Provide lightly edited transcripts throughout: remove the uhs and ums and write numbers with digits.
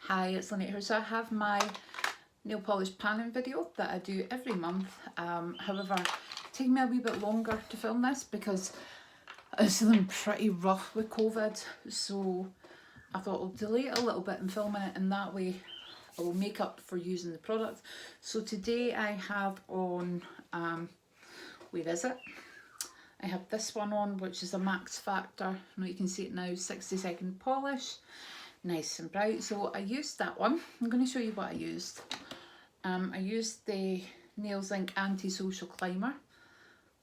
Hi, it's Lynette here. So I have my nail polish panning video that I do every month. However, it's taken me a wee bit longer to film this because it's been pretty rough with COVID. So I thought I'll delay it a little bit in filming it, and that way I will make up for using the product. So today I have on, where is it? I have this one on, which is a Max Factor. I know you can see it now, 60-second polish. Nice and bright. So I used that one. I'm going to show you what I used. I used the Nails Inc Anti-Social Climber.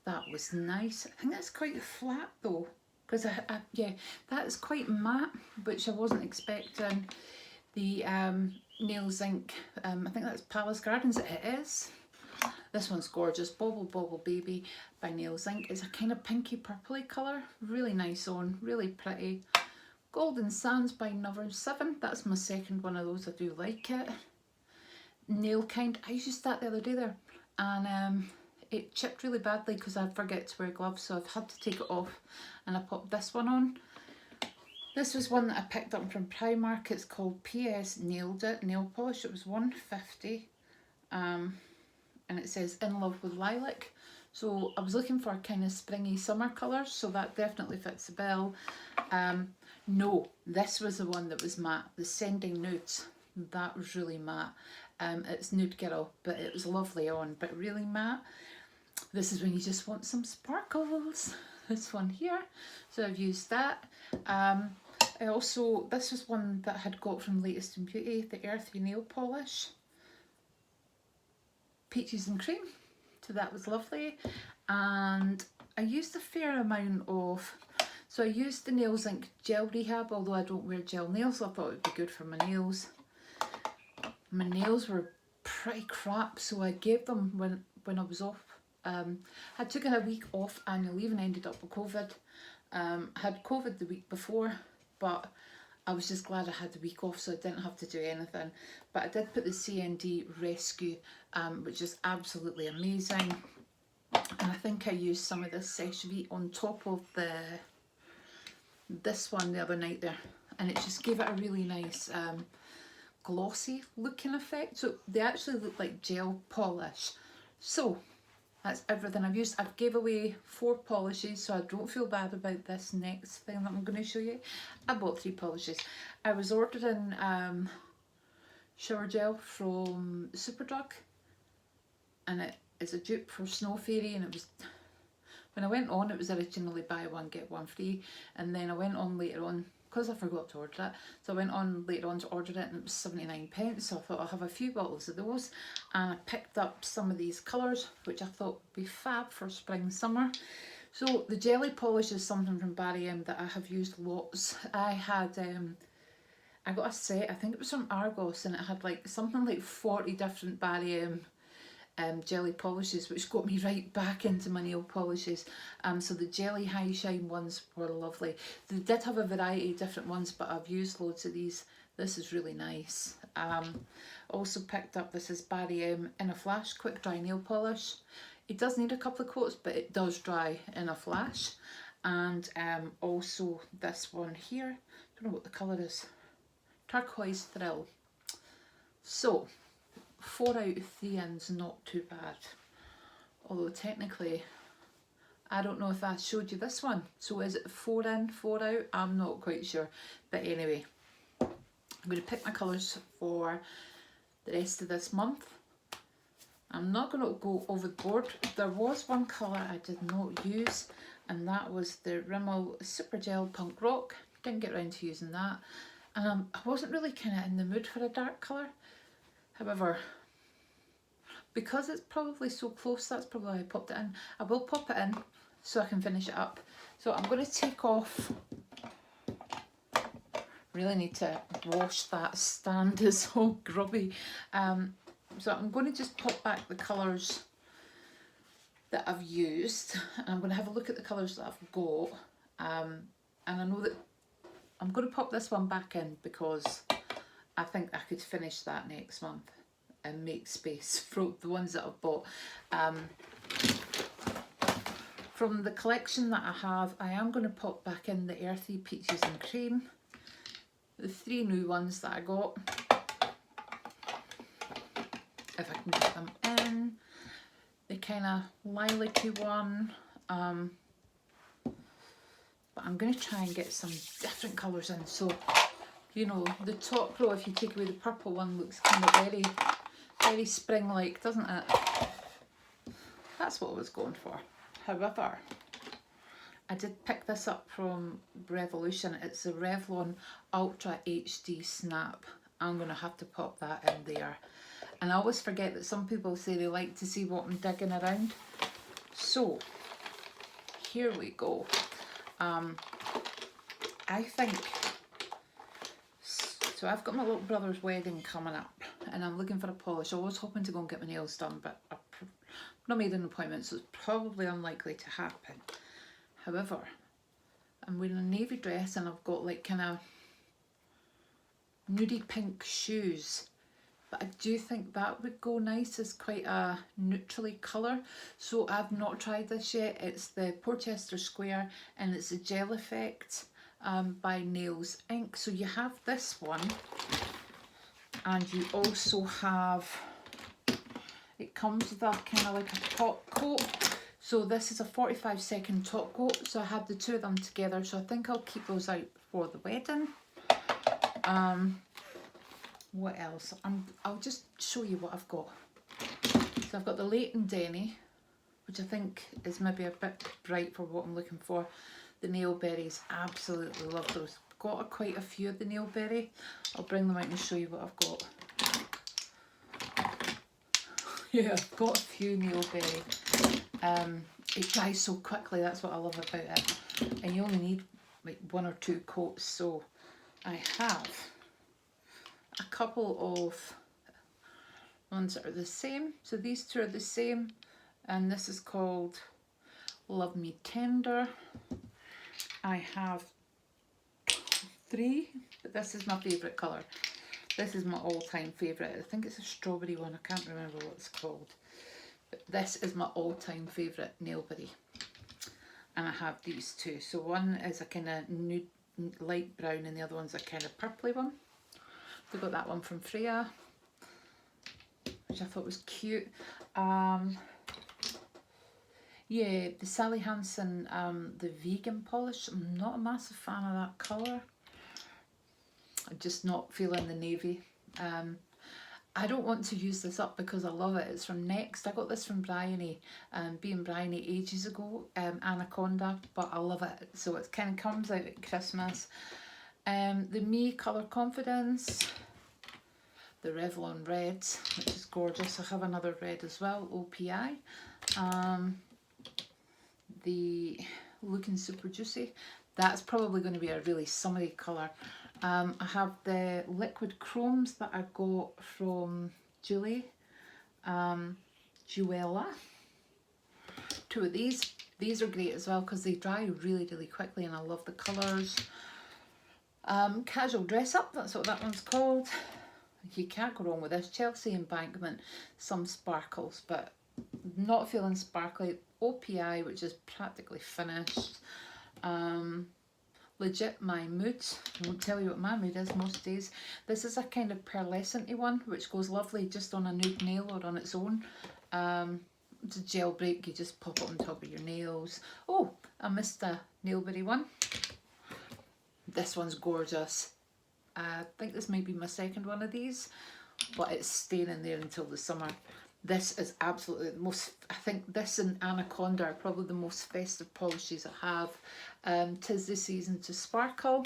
That was nice. I think that's quite flat though, because yeah, that is quite matte, which I wasn't expecting. The Nails Inc, I think that's Palace Gardens. It is. This one's gorgeous. Bobble Bobble Baby by Nails Inc. It's a kind of pinky purpley colour. Really nice on, really pretty. Golden Sands by No7. That's my second one of those. I do like it. Nail Kind. I used that the other day there, and it chipped really badly because I forget to wear gloves, so I've had to take it off, and I popped this one on. This was one that I picked up from Primark. It's called PS Nailed It nail polish. It was £1.50, and it says In Love with Lilac. So I was looking for a kind of springy summer colours, so that definitely fits the bill. No, this was the one that was matte. The Sending Nudes, that was really matte. It's Nude Girl, but it was lovely on, but really matte. This is when you just want some sparkles. This one here. So I've used that. I also, this was one that I had got from Latest in Beauty, the Earthy Nail Polish. Peaches and Cream. So that was lovely. And I used a fair amount of, so I used the Nails Inc Gel Rehab, although I don't wear gel nails, so I thought it would be good for my nails. My nails were pretty crap, so I gave them when I was off. I took a week off annual leave and ended up with COVID. I had COVID the week before, but I was just glad I had the week off so I didn't have to do anything. But I did put the CND Rescue, which is absolutely amazing. And I think I used some of this Sèche on top of this one the other night there, and it just gave it a really nice glossy looking effect. So they actually look like gel polish. So that's everything I've used. I've gave away 4 polishes, so I don't feel bad about this next thing that I'm going to show you. I bought 3 polishes. I was ordering shower gel from Superdrug, and it is a dupe for Snow Fairy, and it was, when I went on, it was originally buy one get one free, and then I went on later on because I forgot to order it, so I went on later on to order it, and it was 79p, so I thought I'll have a few bottles of those. And I picked up some of these colours which I thought would be fab for spring summer. So the jelly polish is something from Barry M that I have used lots. I had I got a set, I think it was from Argos, and it had like something like 40 different Barry M jelly polishes, which got me right back into my nail polishes. So the jelly high shine ones were lovely. They did have a variety of different ones, but I've used loads of these. This is really nice. Also picked up, this is Barry M in a Flash quick dry nail polish. It does need a couple of coats, but it does dry in a flash. And also this one here, I don't know what the colour is, Turquoise Thrill. So 4 out of 3 in's not too bad, although technically I don't know if I showed you this one, so is it 4 in 4 out? I'm not quite sure, but anyway, I'm going to pick my colours for the rest of this month. I'm not going to go overboard. There was one colour I did not use, and that was the Rimmel Super Gel Punk Rock. Didn't get around to using that, and I wasn't really kind of in the mood for a dark colour. However, because it's probably so close, that's probably why I popped it in. I will pop it in so I can finish it up. So I'm going to take off, really need to wash that stand, it's so grubby. So I'm going to just pop back the colours that I've used, and I'm going to have a look at the colours that I've got. And I know that I'm going to pop this one back in because I think I could finish that next month and make space for the ones that I've bought. From the collection that I have, I am going to pop back in the Earthy Peaches and Cream, the 3 new ones that I got. if I can get them in. The kind of lilac-y one. But I'm going to try and get some different colours in. So, you know, the top row, if you take away the purple one, looks kind of very, very spring-like, doesn't it? That's what I was going for. However, I did pick this up from Revolution. It's the Revlon Ultra HD Snap. I'm going to have to pop that in there. And I always forget that some people say they like to see what I'm digging around. So, here we go. I think, so I've got my little brother's wedding coming up and I'm looking for a polish. I was hoping to go and get my nails done, but I've not made an appointment, so it's probably unlikely to happen. However, I'm wearing a navy dress and I've got like kind of nudie pink shoes. But I do think that would go nice as quite a neutrally colour. So I've not tried this yet. It's the Porchester Square and it's a Gel Effect by Nails Inc. So you have this one and you also have, it comes with a kind of like a top coat. So this is a 45-second top coat. So I had the two of them together. So I think I'll keep those out for the wedding. What else? I'll just show you what I've got. So I've got the Leighton Denny, which I think is maybe a bit bright for what I'm looking for. The Nail Berries, absolutely love those. Got quite a few of the Nail Berry. I'll bring them out and show you what I've got. Yeah, I've got a few Nail Berry. It dries so quickly, that's what I love about it. And you only need like 1 or 2 coats, so I have a couple of ones that are the same. So these two are the same, and this is called Love Me Tender. I have 3, but this is my favourite colour. This is my all-time favourite. I think it's a strawberry one, I can't remember what it's called. But this is my all-time favourite Nailberry. And I have these two. So one is a kind of nude, light brown, and the other one's a kind of purpley one. We got that one from Freya, which I thought was cute. Yeah, the Sally Hansen, the vegan polish. I'm not a massive fan of that colour. I'm just not feeling the navy. I don't want to use this up because I love it. It's from Next. I got this from Bryony, being Bryony ages ago, Anaconda, but I love it. So it kind of comes out at Christmas. The Me Colour Confidence, the Revlon Red, which is gorgeous. I have another red as well, OPI. The Looking Super Juicy. That's probably going to be a really summery colour. I have the liquid chromes that I got from Julie, Juella. 2 of these. These are great as well because they dry really, really quickly, and I love the colours. Casual Dress Up, that's what that one's called. You can't go wrong with this. Chelsea Embankment, some sparkles, but not feeling sparkly. OPI, which is practically finished. Legit My Mood. I won't tell you what my mood is most days. This is a kind of pearlescent one, which goes lovely just on a nude nail or on its own. It's a gel break, you just pop it on top of your nails. Oh, I missed a Nailberry one. This one's gorgeous. I think this might be my second one of these, but it's staying in there until the summer. This is absolutely the most, I think this and Anaconda are probably the most festive polishes I have. 'Tis the Season to Sparkle.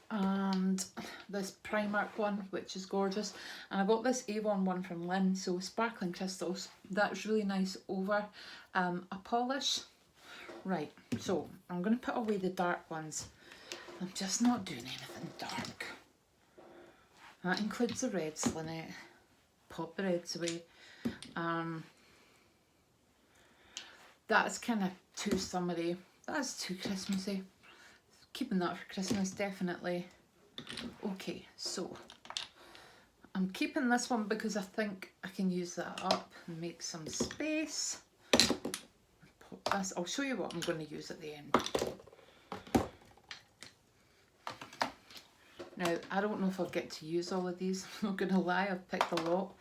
And this Primark one, which is gorgeous. And I got this Avon one from Lynn, so Sparkling Crystals. That's really nice over a polish. Right, so I'm going to put away the dark ones. I'm just not doing anything dark. That includes the reds, Lynette. Pop the reds away. That's kind of too summery. That's too Christmassy. Keeping that for Christmas, definitely. Okay, so I'm keeping this one because I think I can use that up and make some space. Pop this. I'll show you what I'm going to use at the end. Now, I don't know if I'll get to use all of these. I'm not going to lie, I've picked a lot.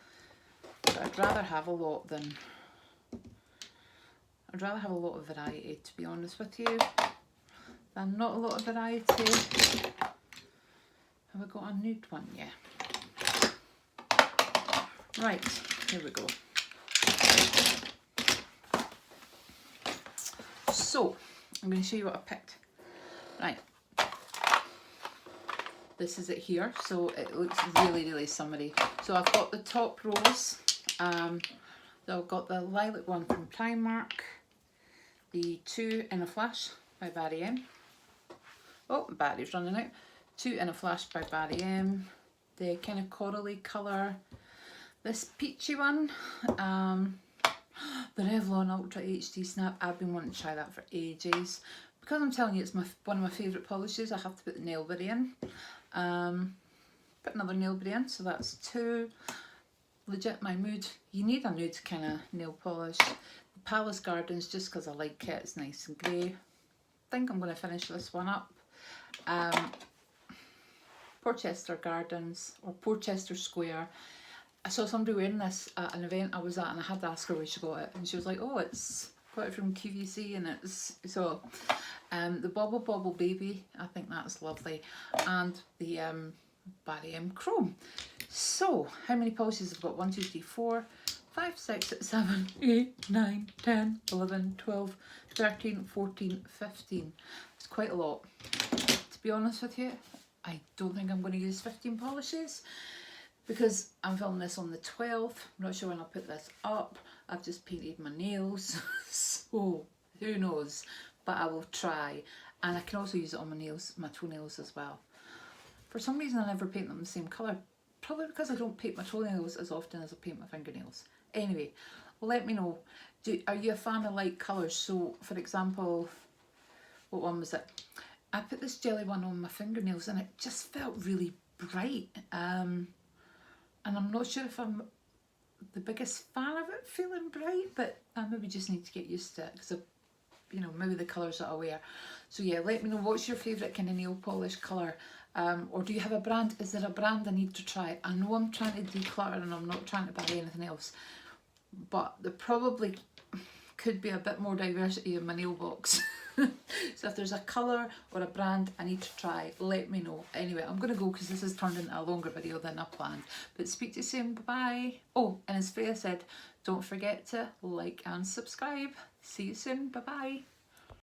But I'd rather have a lot than... I'd rather have a lot of variety, to be honest with you, than not a lot of variety. Have I got a nude one? Yeah. Right, here we go. So, I'm going to show you what I picked. Right. This is it here, so it looks really, really summery. So I've got the top rose. So I've got the lilac one from Primark. The 2 in a Flash by Barry M. Oh, battery's running out. 2 in a Flash by Barry M. The kind of corally colour. This peachy one. The Revlon Ultra HD Snap. I've been wanting to try that for ages. Because I'm telling you it's one of my favourite polishes, I have to put the Nailberry in. Put another Nailberry in, so that's 2. Legit my mood. You need a nude kind of nail polish. The Palace Gardens, just because I like it, it's nice and grey. I think I'm going to finish this one up. Porchester Gardens, or Porchester Square. I saw somebody wearing this at an event I was at, and I had to ask her where she got it, and she was like, oh, it's got it from QVC, and it's, so, the Bobble Bobble Baby, I think that's lovely, and the Barry M Chrome. So, how many polishes have I got? 1, 2, 3, 4, 5, 6, 7, 8, 9, 10, 11, 12, 13, 14, 15. It's quite a lot. To be honest with you, I don't think I'm going to use 15 polishes because I'm filming this on the 12th. I'm not sure when I'll put this up. I've just painted my nails, so who knows, but I will try. And I can also use it on my nails, my toenails as well. For some reason I never paint them the same colour. Probably because I don't paint my toenails as often as I paint my fingernails. Anyway, let me know. Are you a fan of light colours? So, for example, what one was it? I put this jelly one on my fingernails and it just felt really bright. And I'm not sure if I'm the biggest fan of it feeling bright, but I maybe just need to get used to it because, you know, maybe the colours that I wear. So yeah, let me know what's your favourite kind of nail polish colour. Or do you have a brand? Is there a brand I need to try? I know I'm trying to declutter and I'm not trying to buy anything else, but there probably could be a bit more diversity in my nail box. So if there's a colour or a brand I need to try, let me know. Anyway, I'm going to go because this has turned into a longer video than I planned. But speak to you soon. Bye-bye. Oh, and as Freya said, don't forget to like and subscribe. See you soon. Bye-bye.